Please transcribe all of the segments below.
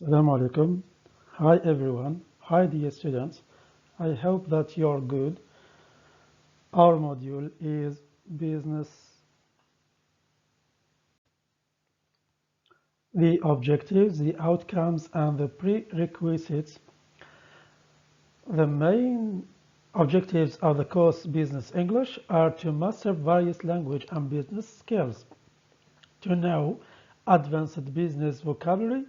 Assalamu alaikum. Hi everyone. Hi dear students. I hope that you're good. Our module is business, the objectives, the outcomes, and the prerequisites. The main objectives of the course Business English are to master various language and business skills, to know advanced business vocabulary,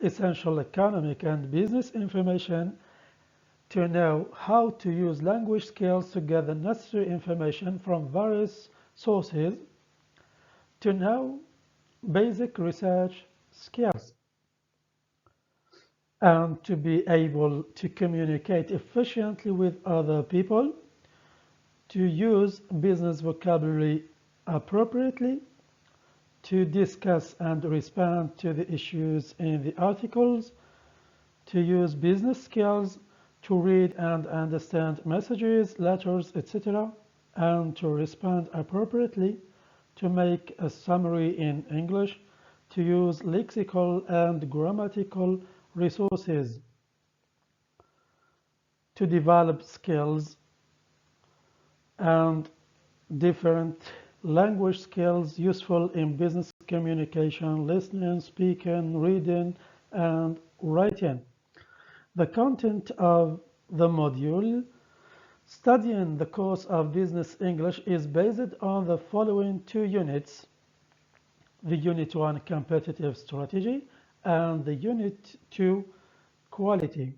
essential economic and business information, to know how to use language skills to gather necessary information from various sources, to know basic research skills, and to be able to communicate efficiently with other people, to use business vocabulary appropriately, to discuss and respond to the issues in the articles, to use business skills to read and understand messages, letters, etc., and to respond appropriately, to make a summary in English, to use lexical and grammatical resources, to develop skills and different language skills useful in business communication, listening, speaking, reading, and writing. The content of the module studying the course of Business English is based on the following two units: the Unit 1 Competitive Strategy and the Unit 2 Quality.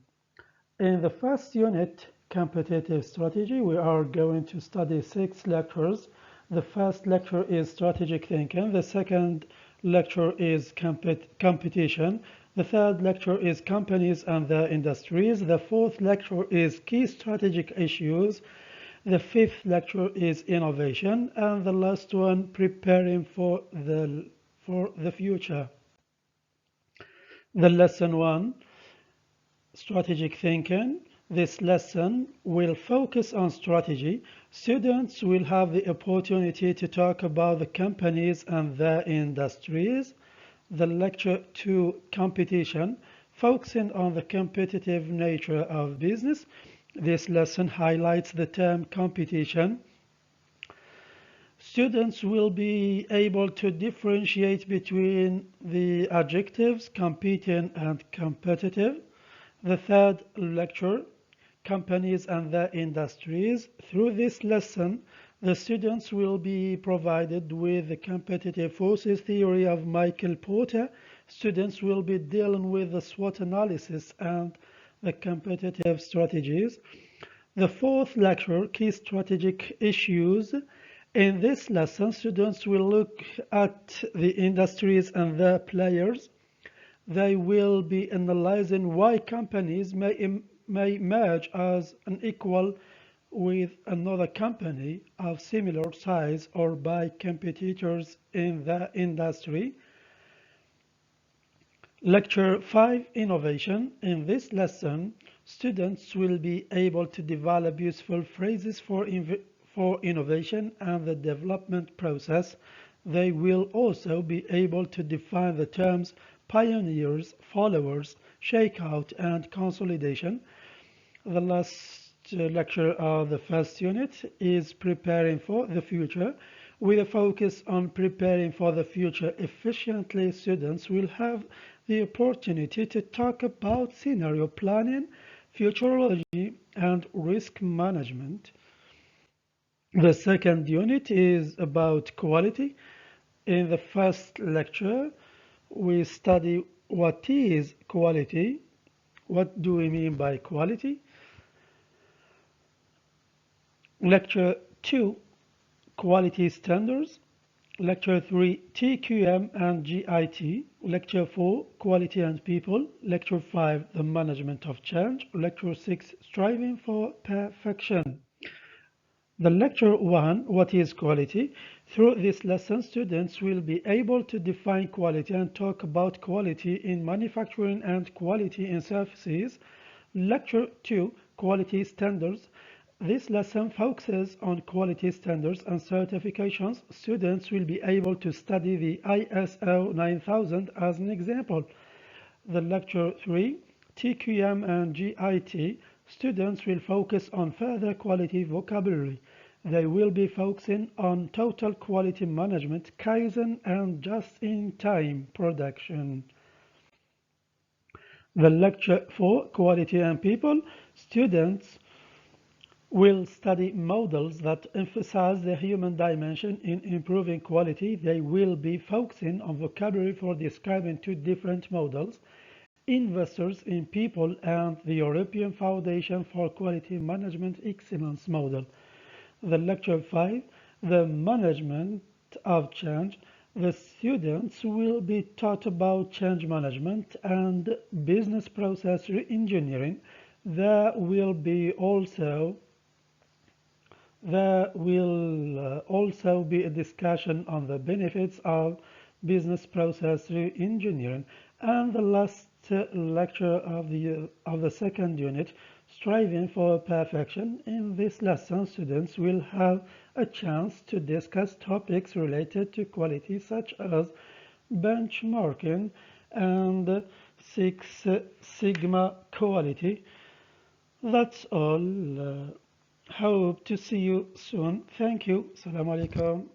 In the first unit, Competitive Strategy, we are going to study 6 lectures. The first lecture is Strategic Thinking. The second lecture is Competition. The third lecture is Companies and their Industries. The fourth lecture is Key Strategic Issues. The fifth lecture is Innovation. And the last one, Preparing for the Future. The lesson 1, Strategic Thinking. This lesson will focus on strategy. Students will have the opportunity to talk about the companies and their industries. The lecture 2, Competition, focusing on the competitive nature of business. This lesson highlights the term competition. Students will be able to differentiate between the adjectives competing and competitive. The third lecture, Companies and their Industries. Through this lesson, the students will be provided with the competitive forces theory of Michael Porter. Students will be dealing with the SWOT analysis and the competitive strategies. The fourth lecture, Key Strategic Issues. In this lesson, students will look at the industries and their players. They will be analyzing why companies may merge as an equal with another company of similar size or by competitors in the industry. Lecture 5, Innovation. In this lesson, students will be able to develop useful phrases for innovation and the development process. They will also be able to define the terms pioneers, followers, shakeout, and consolidation. The last lecture of the first unit is Preparing for the Future. With a focus on preparing for the future efficiently, students will have the opportunity to talk about scenario planning, futurology, and risk management. The second unit is about quality. In the first lecture, we study what is quality, what do we mean by quality. Lecture 2, Quality Standards. Lecture 3, TQM and GIT. Lecture 4, Quality and People. Lecture 5, The Management of Change. Lecture 6, Striving for Perfection. The lecture 1, What is Quality? Through this lesson, students will be able to define quality and talk about quality in manufacturing and quality in services. Lecture 2, Quality Standards. This lesson focuses on quality standards and certifications. Students will be able to study the ISO 9000 as an example. The lecture 3, TQM and GIT, students will focus on further quality vocabulary. They will be focusing on total quality management, Kaizen, and just-in-time production. The lecture 4, Quality and People, students will study models that emphasize the human dimension in improving quality. They will be focusing on vocabulary for describing two different models, Investors in People and the European Foundation for Quality Management Excellence Model. The lecture 5, the management of change. The students will be taught about change management and business process re-engineering. There will also be a discussion on the benefits of business process re-engineering. And the last lecture of the second unit, striving for perfection. In this lesson, students will have a chance to discuss topics related to quality such as benchmarking and Six Sigma quality. That's all. Hope to see you soon. Thank you. Assalamu alaikum.